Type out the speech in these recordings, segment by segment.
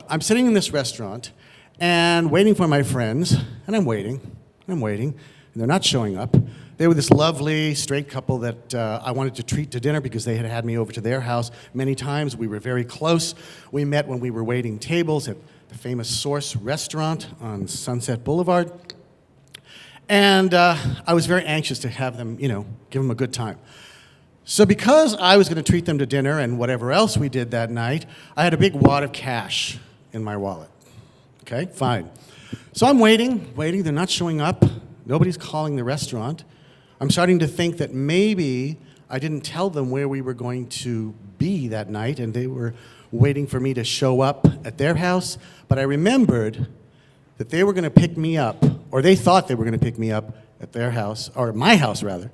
I'm sitting in this restaurant and waiting for my friends, and I'm waiting, and they're not showing up. They were this lovely straight couple that I wanted to treat to dinner because they had had me over to their house many times. We were very close. We met when we were waiting tables at the famous Source restaurant on Sunset Boulevard. And I was very anxious to have them, give them a good time. So because I was going to treat them to dinner and whatever else we did that night, I had a big wad of cash in my wallet. Okay, fine. So I'm waiting, they're not showing up. Nobody's calling the restaurant. I'm starting to think that maybe I didn't tell them where we were going to be that night, and they were waiting for me to show up at their house. But I remembered that they were going to pick me up, or they thought they were going to pick me up at their house, or at my house rather.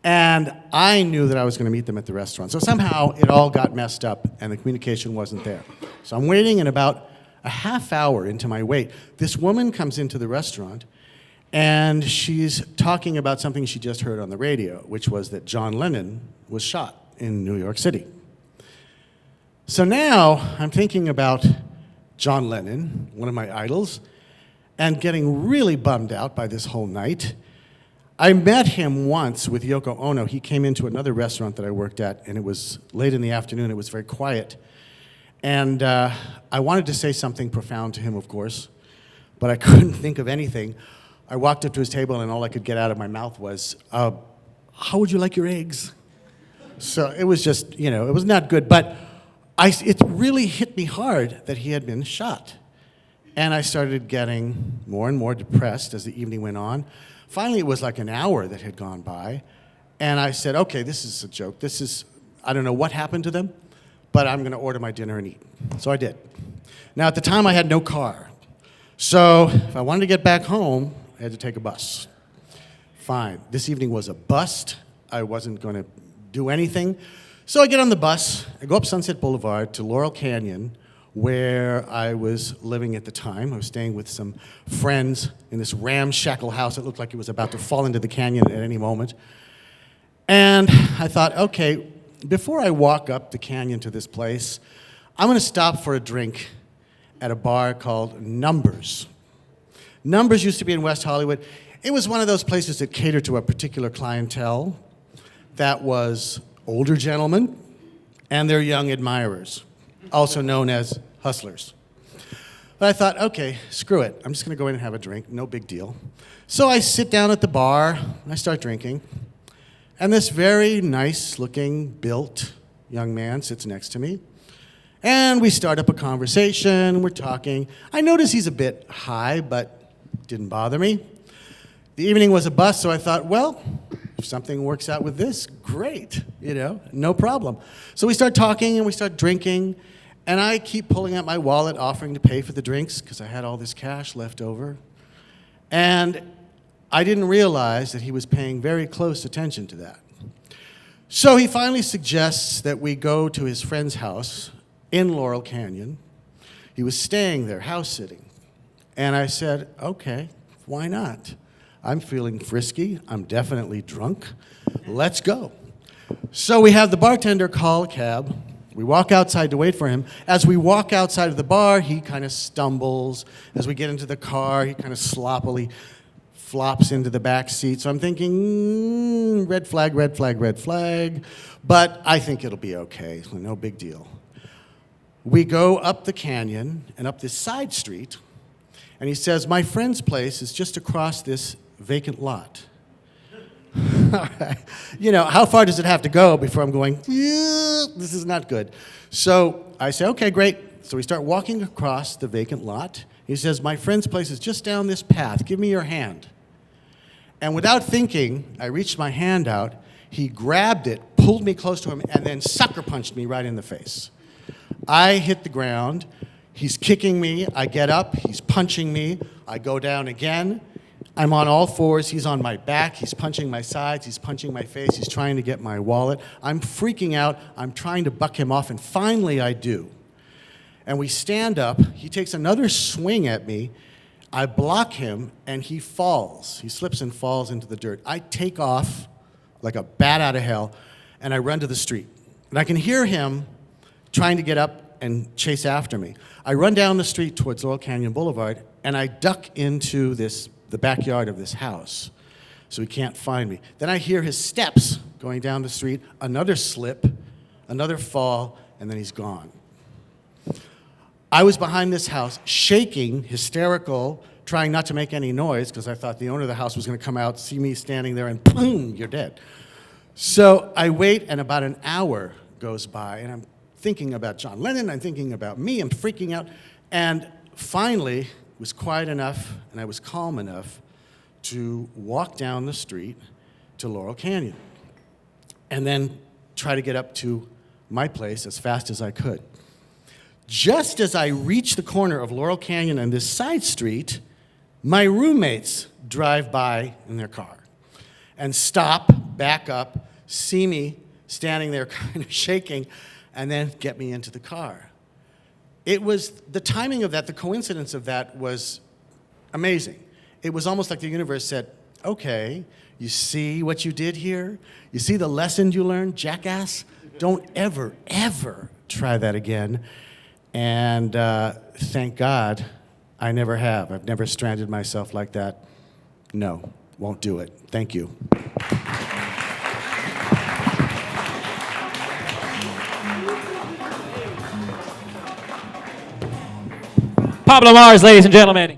And I knew that I was going to meet them at the restaurant. So somehow it all got messed up and the communication wasn't there. So I'm waiting, and about a half hour into my wait, this woman comes into the restaurant and she's talking about something she just heard on the radio, which was that John Lennon was shot in New York City. So now I'm thinking about John Lennon, one of my idols, and getting really bummed out by this whole night. I met him once with Yoko Ono. He came into another restaurant that I worked at, and it was late in the afternoon. It was very quiet. And I wanted to say something profound to him, of course, but I couldn't think of anything. I walked up to his table, and all I could get out of my mouth was, how would you like your eggs? So it was just, it was not good. But it really hit me hard that he had been shot. And I started getting more and more depressed as the evening went on. Finally, it was like an hour that had gone by, and I said, okay, this is a joke. I don't know what happened to them, but I'm going to order my dinner and eat. So I did. Now, at the time, I had no car. So if I wanted to get back home, I had to take a bus. Fine. This evening was a bust. I wasn't going to do anything. So I get on the bus. I go up Sunset Boulevard to Laurel Canyon, where I was living at the time. I was staying with some friends in this ramshackle house. It looked like it was about to fall into the canyon at any moment. And I thought, okay, before I walk up the canyon to this place, I'm going to stop for a drink at a bar called Numbers. Numbers used to be in West Hollywood. It was one of those places that catered to a particular clientele that was older gentlemen and their young admirers, also known as hustlers. But I thought, okay, screw it. I'm just going to go in and have a drink. No big deal. So I sit down at the bar, and I start drinking. And this very nice-looking, built young man sits next to me. And we start up a conversation. We're talking. I notice he's a bit high, but it didn't bother me. The evening was a bust, so I thought, well, if something works out with this, great, no problem. So we start talking, and we start drinking. And I keep pulling out my wallet, offering to pay for the drinks, because I had all this cash left over. And I didn't realize that he was paying very close attention to that. So he finally suggests that we go to his friend's house in Laurel Canyon. He was staying there, house sitting. And I said, okay, why not? I'm feeling frisky. I'm definitely drunk. Let's go. So we have the bartender call a cab. We walk outside to wait for him. As we walk outside of the bar, he kind of stumbles. As we get into the car, he kind of sloppily flops into the back seat. So I'm thinking, red flag, red flag, red flag. But I think it'll be okay. No big deal. We go up the canyon and up this side street, and he says, my friend's place is just across this vacant lot. All right. How far does it have to go before I'm going, this is not good. So I say, okay, great. So we start walking across the vacant lot. He says, my friend's place is just down this path. Give me your hand. And without thinking, I reached my hand out. He grabbed it, pulled me close to him, and then sucker punched me right in the face. I hit the ground. He's kicking me. I get up. He's punching me. I go down again. I'm on all fours. He's on my back. He's punching my sides. He's punching my face. He's trying to get my wallet. I'm freaking out. I'm trying to buck him off, and finally I do. And we stand up. He takes another swing at me. I block him, and he falls. He slips and falls into the dirt. I take off like a bat out of hell, and I run to the street. And I can hear him trying to get up and chase after me. I run down the street towards Laurel Canyon Boulevard, and I duck into the backyard of this house, so he can't find me. Then I hear his steps going down the street, another slip, another fall, and then he's gone. I was behind this house, shaking, hysterical, trying not to make any noise, because I thought the owner of the house was going to come out, see me standing there, and boom, you're dead. So I wait, and about an hour goes by, and I'm thinking about John Lennon, I'm thinking about me, I'm freaking out, and finally, it was quiet enough, and I was calm enough to walk down the street to Laurel Canyon, and then try to get up to my place as fast as I could. Just as I reach the corner of Laurel Canyon and this side street, my roommates drive by in their car and stop, back up, see me standing there kind of shaking, and then get me into the car. It was, the timing of that, the coincidence of that was amazing. It was almost like the universe said, okay, you see what you did here? You see the lesson you learned, jackass? Don't ever, ever try that again. And thank God I never have. I've never stranded myself like that. No, won't do it. Thank you. Pablo Marz, ladies and gentlemen.